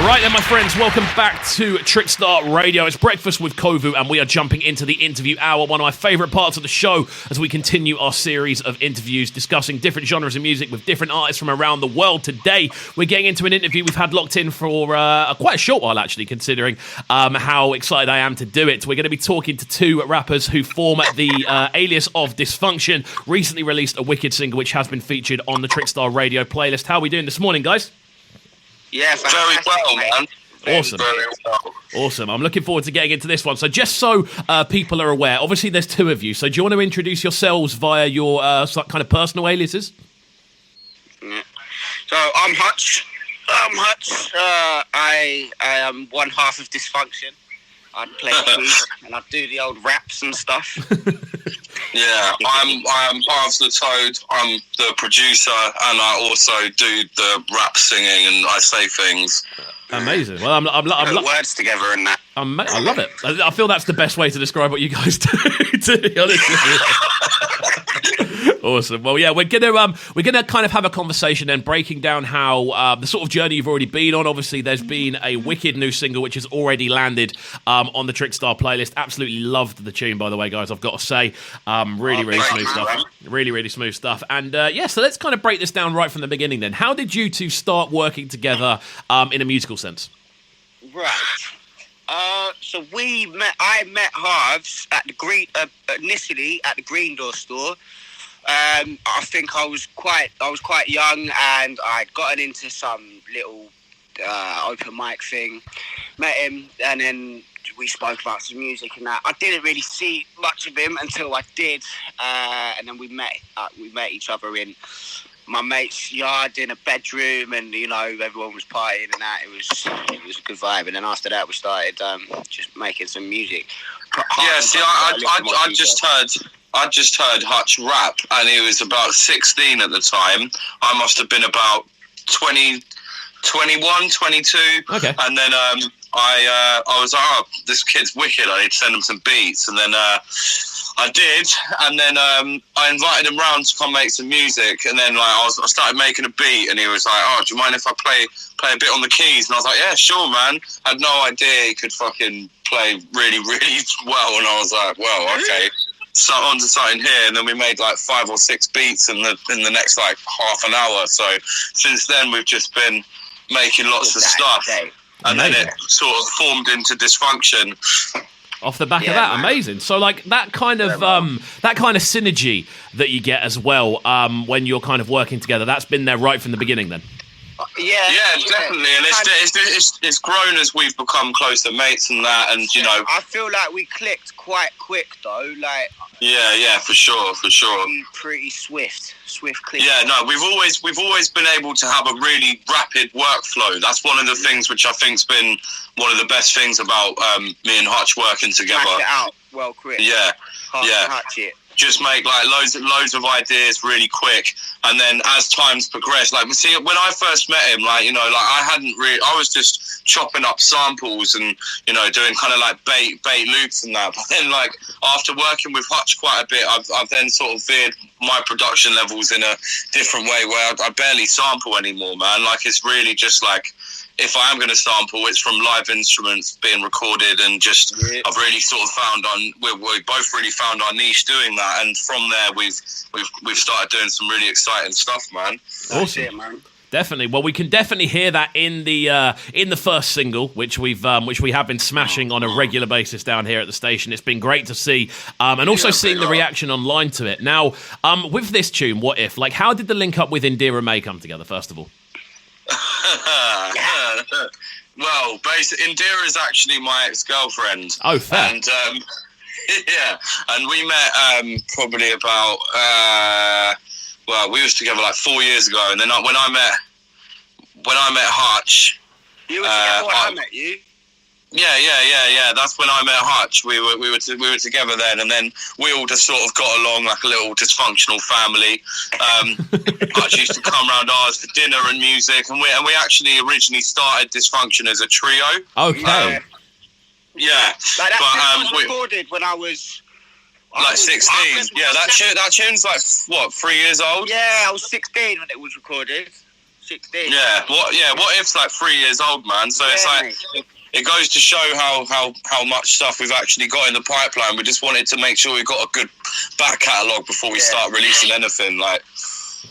Right then, my friends, welcome back to Trickstar Radio. It's Breakfast with KXVU, and we are jumping into the interview hour, one of my favourite parts of the show, as we continue our series of interviews discussing different genres of music with different artists from around the world. Today, we're getting into an interview we've had locked in for quite a short while, actually, considering how excited I am to do it. We're going to be talking to two rappers who form the alias of Dysfunktion, recently released a wicked single which has been featured on the Trickstar Radio playlist. How are we doing this morning, guys? Yeah, very well, man. Awesome. Very well. Awesome. I'm looking forward to getting into this one. So just so people are aware, obviously there's two of you. So do you want to introduce yourselves via your kind of personal aliases? Yeah. So I'm Hutch. I am one half of Dysfunktion. I play keys and I do the old raps and stuff. Yeah, I'm part of the Toad. I'm the producer, and I also do the rap singing, and I say things. Amazing. Well, I'm put words together and that. I love it. I feel that's the best way to describe what you guys do. To be honest with you. Awesome. Well, yeah, we're gonna kind of have a conversation then, breaking down how the sort of journey you've already been on. Obviously, there's been a wicked new single which has already landed on the Trickstar playlist. Absolutely loved the tune, by the way, guys. I've got to say, really smooth stuff. Really smooth stuff. And so let's kind of break this down right from the beginning. Then, how did you two start working together in a musical sense? Right. So I met Harves at the initially at the Green Door store. I think I was quite young, and I'd gotten into some little open mic thing. Met him, and then we spoke about some music and that. I didn't really see much of him until I did, and then we met each other in my mate's yard in a bedroom, and everyone was partying and that. It was a good vibe. And then after that, we started just making some music. Yeah, see, I just heard Hutch rap, and he was about 16 at the time. I must have been about 20, 21, 22. Okay. And then I was like, oh, this kid's wicked. I need to send him some beats. And then I did, and then I invited him round to come make some music. And then I started making a beat, and he was like, oh, do you mind if I play a bit on the keys? And I was like, yeah, sure, man. I had no idea he could fucking play really well. And I was like, well, okay. So on to something here, and then we made like 5 or 6 beats in the next like half an hour. So since then we've just been making lots of stuff, and then it sort of formed into Dysfunktion. Off the back of that, man. Amazing. So like that kind of synergy that you get as well when you're kind of working together, that's been there right from the beginning then. Yeah, definitely, and it's grown as we've become closer mates and that, and I feel like we clicked quite quick though, like. Yeah, for sure. Pretty swift click. Yeah, no, we've always been able to have a really rapid workflow. That's one of the things which I think's been one of the best things about me and Hutch working together. Smash it out well quick. Yeah. Hutch it. Just make like loads of ideas really quick, and then as time's progressed, like see when I first met him, I was just chopping up samples and doing kind of like bait loops and that. But then like after working with Hutch quite a bit, I've then sort of veered my production levels in a different way where I barely sample anymore, man. Like it's really just like, if I am going to sample, it's from live instruments being recorded, and just I've really sort of we both really found our niche doing that, and from there we've started doing some really exciting stuff, man. Awesome, it, man. Definitely. Well, we can definitely hear that in the first single, which we have been smashing on a regular basis down here at the station. It's been great to see, and also seeing the reaction online to it. Now, with this tune, What If? Like, how did the link up with Indira May come together? First of all. Well, basically, Indira is actually my ex-girlfriend. Oh, fair. And yeah, and we met probably about we was together like 4 years ago, and then when I met Hutch, you were together when I met you. Yeah. That's when I met Hutch. We were together then, and then we all just sort of got along like a little dysfunctional family. Hutch used to come around ours for dinner and music, and we actually originally started Dysfunction as a trio. Okay. Yeah. Like that was recorded when I was. Like 16. Yeah, that tune's like what, 3 years old? Yeah, I was 16 when it was recorded. 16. Yeah. What if's like 3 years old, man. So it's like. Mate. It goes to show how much stuff we've actually got in the pipeline. We just wanted to make sure we got a good back catalogue before we start releasing anything. Like,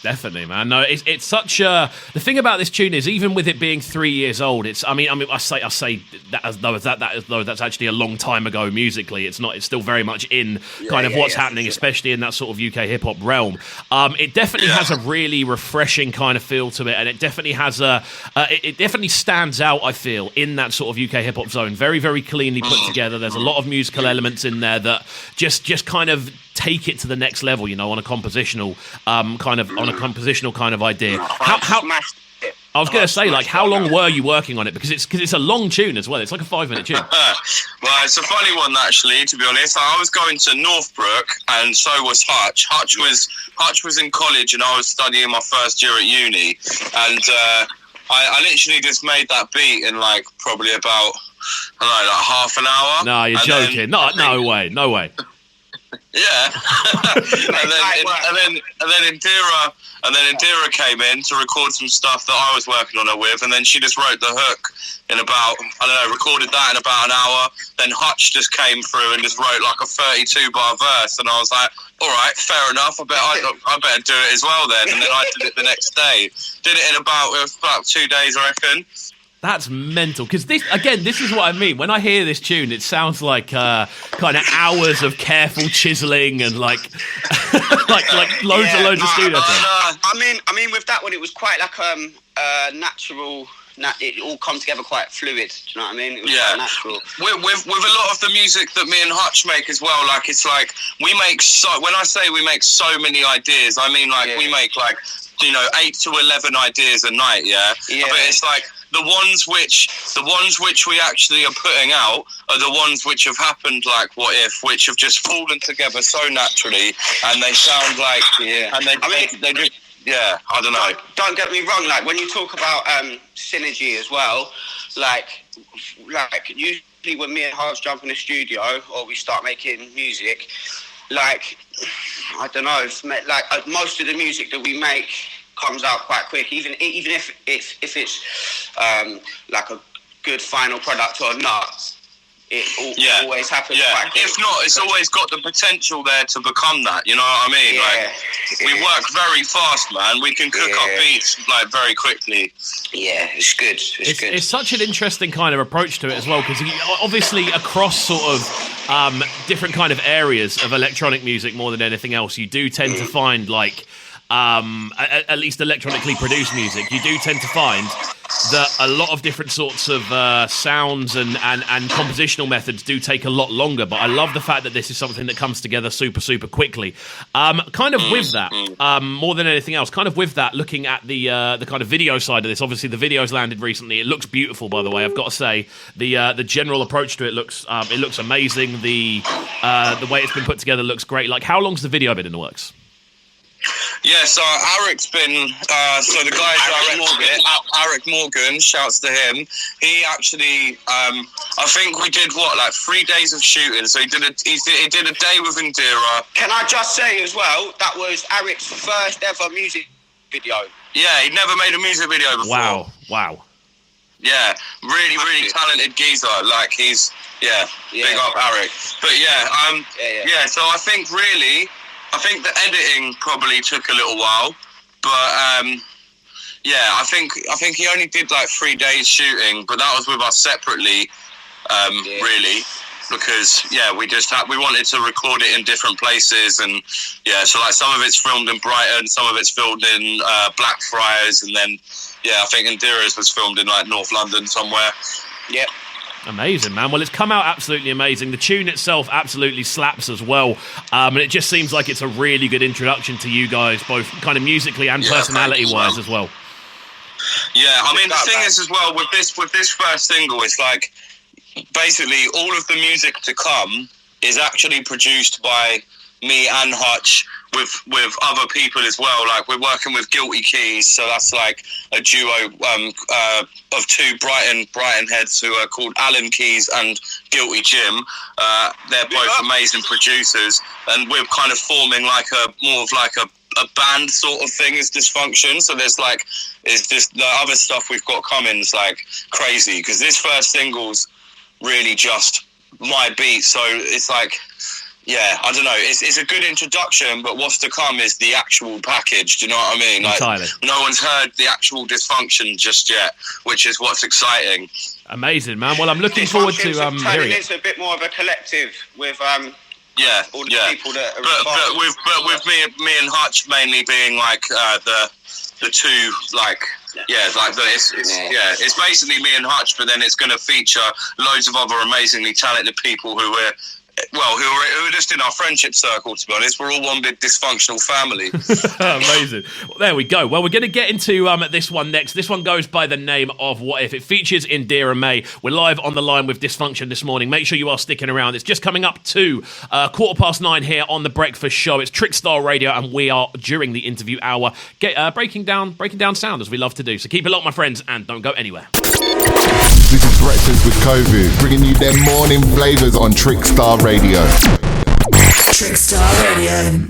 definitely, man. No, it's such a. The thing about this tune is, even with it being 3 years old, it's. I mean, I say that as though that's actually a long time ago musically. It's not. It's still very much in kind of what's happening, especially in that sort of UK hip hop realm. It definitely has a really refreshing kind of feel to it, and it definitely has a. It definitely stands out, I feel, in that sort of UK hip hop zone. Very, very cleanly put together. There's a lot of musical elements in there that just kind of take it to the next level, you know, on a compositional kind of idea. I was going to say, like, how long were you working on it? Because it's a long tune as well. It's like a 5-minute tune. Well, it's a funny one, actually, to be honest. I was going to Northbrook, and so was Hutch. Hutch was in college, and I was studying my first year at uni. And I literally just made that beat in, like, probably about, I don't know, like half an hour. No, you're joking. No way. Yeah, and then Indira came in to record some stuff that I was working on her with, and then she just wrote the hook in about, I don't know, recorded that in about an hour. Then Hutch just came through and just wrote like a 32-bar verse, and I was like, all right, fair enough. I better do it as well then. And then I did it the next day. Did it in about 2 days, I reckon. That's mental, because this is what I mean. When I hear this tune, it sounds like kind of hours of careful chiseling and like loads of studio time. I mean, with that one, it was quite like natural. It all come together quite fluid. Do you know what I mean? It was quite natural. With a lot of the music that me and Hutch make as well, like it's like we make when I say we make so many ideas, I mean like we make like 8 to 11 ideas a night. Yeah. But it's like. The ones which we actually are putting out are the ones which have happened, like What If, which have just fallen together so naturally, and they sound like, and they just, I don't know. Don't get me wrong, like when you talk about synergy as well, like usually when me and Harves jump in the studio or we start making music, like I don't know, like most of the music that we make comes out quite quick, even if it's like a good final product or not. It always happens quite quick. If not, it's always got the potential there to become that. You know what I mean? We work very fast, man. We can cook up beats like very quickly. Yeah, it's good. It's such an interesting kind of approach to it as well, because obviously across sort of different kind of areas of electronic music more than anything else, you do tend to find like. At least electronically produced music, you do tend to find that a lot of different sorts of sounds and compositional methods do take a lot longer, but I love the fact that this is something that comes together super, super quickly. Kind of with that, more than anything else, kind of with that, looking at the kind of video side of this, obviously the video's landed recently. It looks beautiful, by the way, I've got to say. The general approach to it looks amazing. The way it's been put together looks great. Like, how long's the video been in the works? Yeah, so Arek's been, so the guy Arik Morgan, shouts to him. He actually, I think we did 3 days of shooting. So he did a day with Indira. Can I just say as well, that was Arek's first ever music video. Yeah, he'd never made a music video before. Wow. Yeah, really talented geezer. Like he's, big up Arek. But so I think the editing probably took a little while, but I think he only did like 3 days shooting, but that was with us separately, really, because we wanted to record it in different places, and so like some of it's filmed in Brighton, some of it's filmed in Blackfriars, and then I think Indira's was filmed in like North London somewhere. Yep. Amazing, man. Well, it's come out absolutely amazing. The tune itself absolutely slaps as well. And it just seems like it's a really good introduction to you guys, both kind of musically and personality-wise as well. Yeah, I mean, the thing is as well, with this first single, it's like, basically, all of the music to come is actually produced by me and Hutch, with other people as well. Like we're working with Guilty Keys, so that's like a duo of two Brighton heads who are called Alan Keys and Guilty Jim. They're both amazing producers, and we're kind of forming like more of a a band sort of thing as Dysfunktion. So there's like, it's just the other stuff we've got coming is like crazy, because this first single's really just my beat. So it's like, yeah, I don't know. It's a good introduction, but what's to come is the actual package. Do you know what I mean? Like, Entirely. No one's heard the actual Dysfunktion just yet, which is what's exciting. Amazing, man. Well, I'm looking forward to hearing it. It's a bit more of a collective with all the people that are involved. But with me and Hutch mainly being like the two, like. It's basically me and Hutch, but then it's going to feature loads of other amazingly talented people who are just in our friendship circle, to be honest. We're all one big dysfunctional family. Amazing. Well, there we go. Well, we're going to get into this one next. This one goes by the name of What If. It features Indira May. We're live on the line with Dysfunktion this morning. Make sure you are sticking around. It's just coming up to 9:15 here on The Breakfast Show. It's Trickstar Radio, and we are, during the interview hour, breaking down sound, as we love to do. So keep it locked, my friends, and don't go anywhere. This is Breakfast with KXVU, bringing you their morning flavours on Trickstar Radio. Trickstar Radio.